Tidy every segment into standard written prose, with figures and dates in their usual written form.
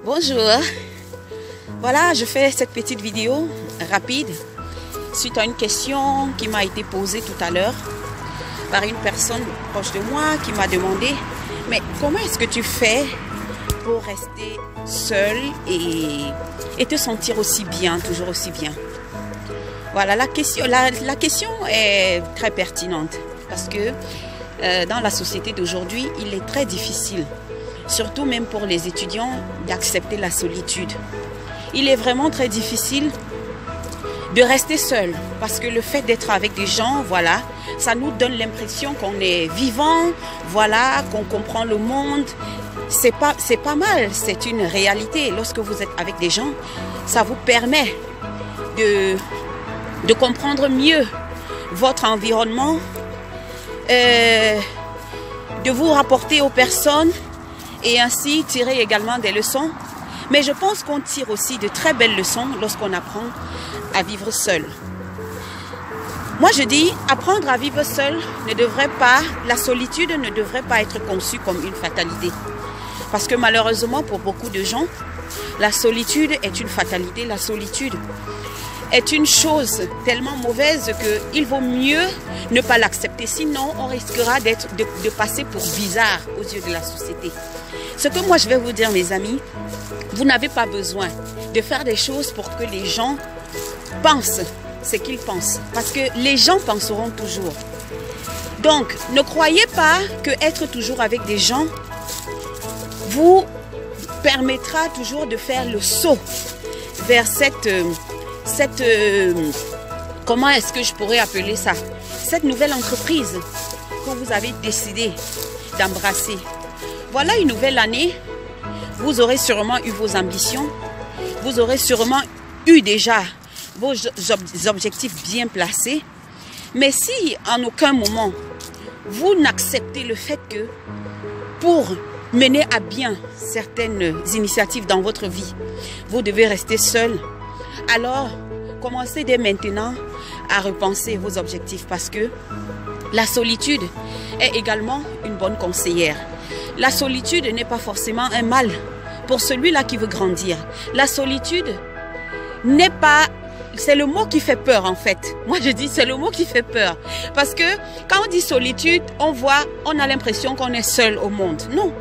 Bonjour, voilà, je fais cette petite vidéo rapide suite à une question qui m'a été posée tout à l'heure par une personne proche de moi qui m'a demandé « Mais comment est-ce que tu fais pour rester seul et te sentir aussi bien, toujours aussi bien ?» Voilà, la question est très pertinente parce que dans la société d'aujourd'hui, il est très difficile, surtout même pour les étudiants, d'accepter la solitude. Il est vraiment très difficile de rester seul parce que le fait d'être avec des gens, voilà, ça nous donne l'impression qu'on est vivant, voilà, qu'on comprend le monde. C'est pas mal, c'est une réalité. Lorsque vous êtes avec des gens, ça vous permet de comprendre mieux votre environnement, de vous rapporter aux personnes et ainsi tirer également des leçons. Mais je pense qu'on tire aussi de très belles leçons lorsqu'on apprend à vivre seul. Moi je dis, apprendre à vivre seul la solitude ne devrait pas être conçue comme une fatalité. Parce que malheureusement pour beaucoup de gens, la solitude est une fatalité, la solitude est une chose tellement mauvaise qu'il vaut mieux ne pas l'accepter. Sinon, on risquera de passer pour bizarre aux yeux de la société. Ce que moi je vais vous dire, mes amis, vous n'avez pas besoin de faire des choses pour que les gens pensent ce qu'ils pensent. Parce que les gens penseront toujours. Donc, ne croyez pas que être toujours avec des gens vous permettra toujours de faire le saut vers comment est-ce que je pourrais appeler ça? Cette nouvelle entreprise que vous avez décidé d'embrasser. Voilà une nouvelle année. Vous aurez sûrement eu vos ambitions. Vous aurez sûrement eu déjà vos objectifs bien placés. Mais si en aucun moment vous n'acceptez le fait que pour mener à bien certaines initiatives dans votre vie, vous devez rester seul, alors commencez dès maintenant à repenser vos objectifs parce que la solitude est également une bonne conseillère. La solitude n'est pas forcément un mal pour celui-là qui veut grandir. La solitude n'est pas... C'est le mot qui fait peur en fait. Moi je dis c'est le mot qui fait peur. Parce que quand on dit solitude, on a l'impression qu'on est seul au monde. Non.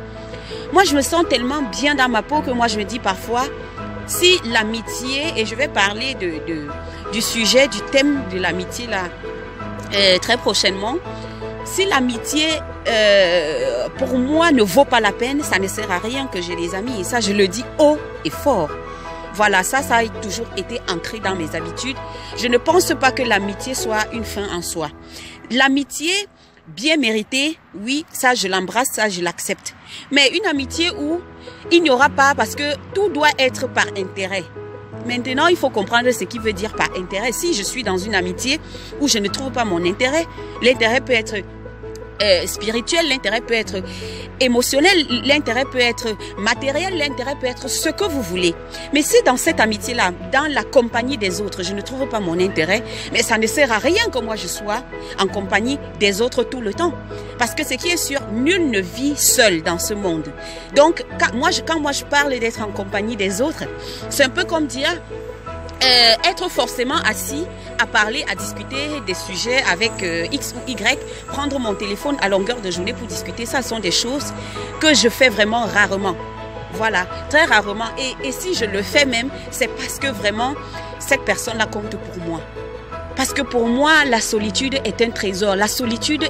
Moi je me sens tellement bien dans ma peau que moi je me dis parfois, si l'amitié, et je vais parler du sujet, du thème de l'amitié là très prochainement, si l'amitié pour moi ne vaut pas la peine, ça ne sert à rien que j'ai des amis. Et ça je le dis haut et fort. Voilà, ça a toujours été ancré dans mes habitudes. Je ne pense pas que l'amitié soit une fin en soi. L'amitié bien méritée, oui, ça je l'embrasse, ça je l'accepte. Mais une amitié où il n'y aura pas, parce que tout doit être par intérêt. Maintenant, il faut comprendre ce qui veut dire par intérêt. Si je suis dans une amitié où je ne trouve pas mon intérêt, l'intérêt peut être spirituel, l'intérêt peut être émotionnel, l'intérêt peut être matériel, l'intérêt peut être ce que vous voulez. Mais si dans cette amitié-là, dans la compagnie des autres, je ne trouve pas mon intérêt, mais ça ne sert à rien que moi je sois en compagnie des autres tout le temps. Parce que ce qui est sûr, nul ne vit seul dans ce monde. Donc, quand moi je parle d'être en compagnie des autres, c'est un peu comme dire... être forcément assis à parler, à discuter des sujets avec X ou Y, prendre mon téléphone à longueur de journée pour discuter, ça sont des choses que je fais vraiment rarement. Voilà, très rarement. Et si je le fais même, c'est parce que vraiment, cette personne-là compte pour moi. Parce que pour moi, la solitude est un trésor. La solitude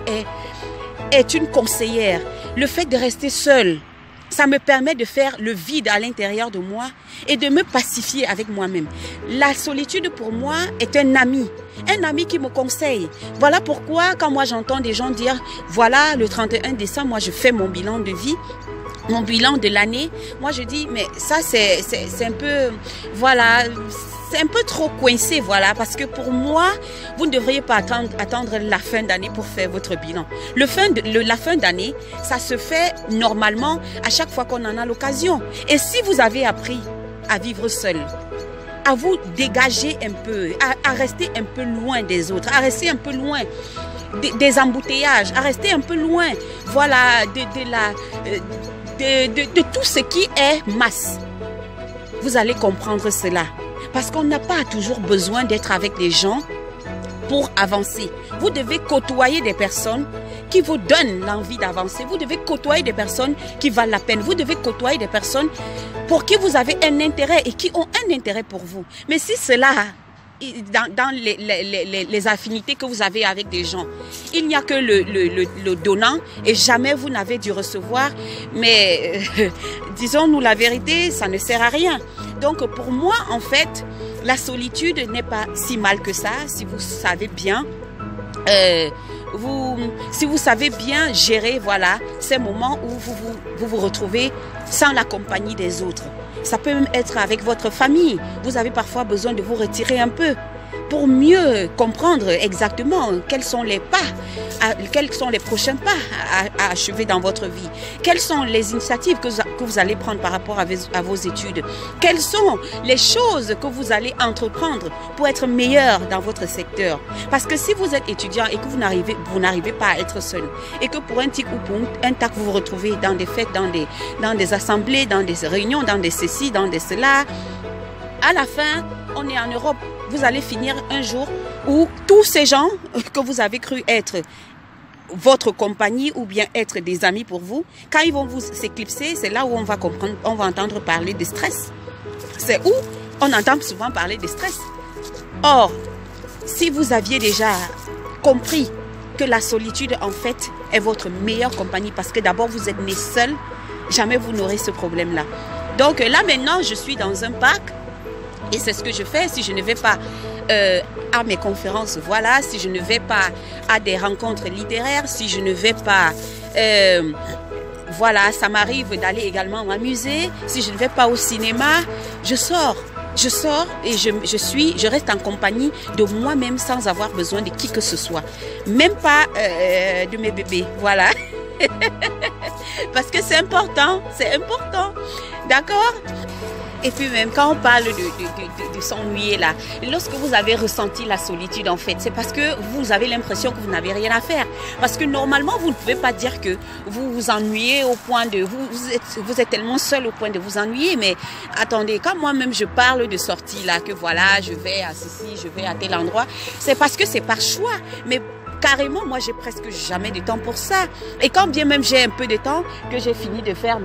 est une conseillère. Le fait de rester seul, ça me permet de faire le vide à l'intérieur de moi et de me pacifier avec moi-même. La solitude pour moi est un ami qui me conseille. Voilà pourquoi quand moi j'entends des gens dire, voilà le 31 décembre, moi je fais mon bilan de vie, mon bilan de l'année, moi je dis, mais ça c'est un peu, voilà... C'est un peu trop coincé, voilà, parce que pour moi, vous ne devriez pas attendre la fin d'année pour faire votre bilan. La fin d'année, ça se fait normalement à chaque fois qu'on en a l'occasion. Et si vous avez appris à vivre seul, à vous dégager un peu, à rester un peu loin des autres, à rester un peu loin des embouteillages, à rester un peu loin, voilà, de tout ce qui est masse. vous allez comprendre cela. Parce qu'on n'a pas toujours besoin d'être avec les gens pour avancer. Vous devez côtoyer des personnes qui vous donnent l'envie d'avancer. Vous devez côtoyer des personnes qui valent la peine. Vous devez côtoyer des personnes pour qui vous avez un intérêt et qui ont un intérêt pour vous. Mais si cela, dans les affinités que vous avez avec des gens, il n'y a que le donnant et jamais vous n'avez dû recevoir. Mais disons-nous la vérité, ça ne sert à rien. Donc pour moi, en fait, la solitude n'est pas si mal que ça, si vous savez bien. Si vous savez bien gérer, voilà, ces moments où vous retrouvez sans la compagnie des autres. Ça peut même être avec votre famille. Vous avez parfois besoin de vous retirer un peu pour mieux comprendre exactement quels sont les pas, quels sont les prochains pas à achever dans votre vie. Quelles sont les initiatives que vous allez prendre par rapport à vos études. Quelles sont les choses que vous allez entreprendre pour être meilleur dans votre secteur. Parce que si vous êtes étudiant et que vous n'arrivez pas à être seul et que pour un tic ou pour un tac vous vous retrouvez dans des fêtes, dans des assemblées, dans des réunions, dans des ceci, dans des cela, à la fin, on est en Europe. Vous allez finir un jour où tous ces gens que vous avez cru être votre compagnie ou bien être des amis pour vous, quand ils vont vous s'éclipser, c'est là où on va comprendre, on va entendre parler de stress. C'est où on entend souvent parler de stress. Or, si vous aviez déjà compris que la solitude, en fait, est votre meilleure compagnie, parce que d'abord, vous êtes né seul, jamais vous n'aurez ce problème-là. Donc là, maintenant, je suis dans un parc. Et c'est ce que je fais. Si je ne vais pas à mes conférences, voilà, si je ne vais pas à des rencontres littéraires, si je ne vais pas, voilà, ça m'arrive d'aller également m'amuser, si je ne vais pas au cinéma, je sors et je reste en compagnie de moi-même sans avoir besoin de qui que ce soit. Même pas de mes bébés, voilà. Parce que c'est important, d'accord? Et puis même quand on parle de s'ennuyer là, lorsque vous avez ressenti la solitude en fait, c'est parce que vous avez l'impression que vous n'avez rien à faire. Parce que normalement, vous ne pouvez pas dire que vous vous ennuyez au point de... Vous êtes tellement seul au point de vous ennuyer. Mais attendez, quand moi-même je parle de sortie là, que voilà, je vais à ceci, je vais à tel endroit, c'est parce que c'est par choix. Mais carrément, moi, j'ai presque jamais de temps pour ça. Et quand bien même j'ai un peu de temps, que j'ai fini de faire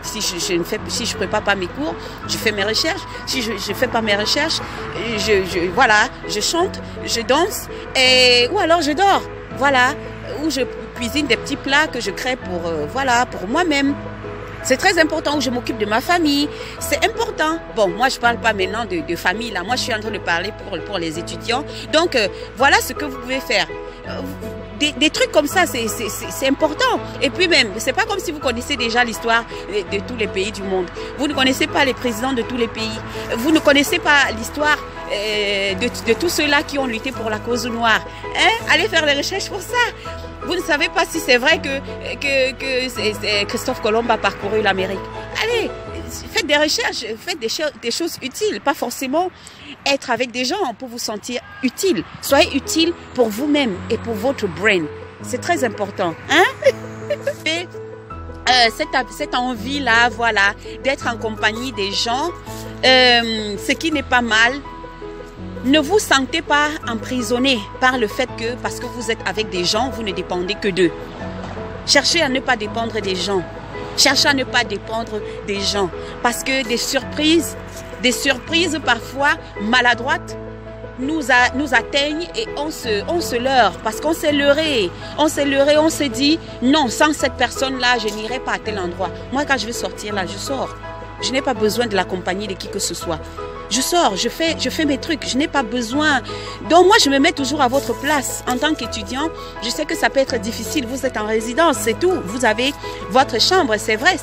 si je prépare pas mes cours, je fais mes recherches. Si je fais pas mes recherches, voilà, je chante, je danse, ou alors je dors. Voilà, ou je cuisine des petits plats que je crée pour moi-même. C'est très important, où je m'occupe de ma famille. C'est important. Bon, moi, je parle pas maintenant de famille, là. Moi, je suis en train de parler pour les étudiants. Donc, voilà ce que vous pouvez faire. Des trucs comme ça, c'est important. Et puis même, c'est pas comme si vous connaissez déjà l'histoire de tous les pays du monde. Vous ne connaissez pas les présidents de tous les pays. Vous ne connaissez pas l'histoire de tous ceux-là qui ont lutté pour la cause noire. Hein? Allez faire des recherches pour ça. Vous ne savez pas si c'est vrai que Christophe Colomb a parcouru l'Amérique. Allez, faites des recherches, faites des choses utiles, pas forcément être avec des gens pour vous sentir utile. Soyez utile pour vous-même et pour votre brain. C'est très important. Hein? Et cette envie-là, voilà, d'être en compagnie des gens, ce qui n'est pas mal. Ne vous sentez pas emprisonné par le fait que, parce que vous êtes avec des gens, vous ne dépendez que d'eux. Cherchez à ne pas dépendre des gens. Cherchez à ne pas dépendre des gens. Parce que des surprises parfois maladroites, nous atteignent et on se leurre. Parce qu'on s'est leurré. On s'est dit, non, sans cette personne-là, je n'irai pas à tel endroit. Moi, quand je vais sortir là, je sors. Je n'ai pas besoin de la compagnie de qui que ce soit. Je sors, je fais mes trucs, je n'ai pas besoin. Donc moi, je me mets toujours à votre place. En tant qu'étudiant, je sais que ça peut être difficile. Vous êtes en résidence, c'est tout. Vous avez votre chambre, c'est vrai,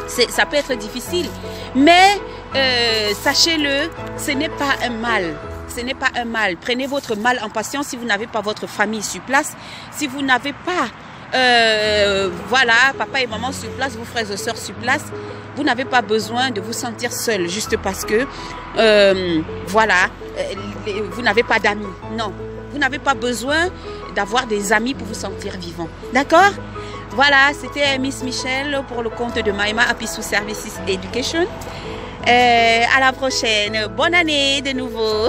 ça peut être difficile. Mais sachez-le, ce n'est pas un mal. Ce n'est pas un mal. Prenez votre mal en patience si vous n'avez pas votre famille sur place. Si vous n'avez pas... voilà, papa et maman sur place, vos frères et sœurs sur place, vous n'avez pas besoin de vous sentir seul juste parce que, voilà, vous n'avez pas d'amis. Non, vous n'avez pas besoin d'avoir des amis pour vous sentir vivant. D'accord? Voilà, c'était Miss Michelle pour le compte de Maïma Apisou Services Education. À la prochaine. Bonne année de nouveau.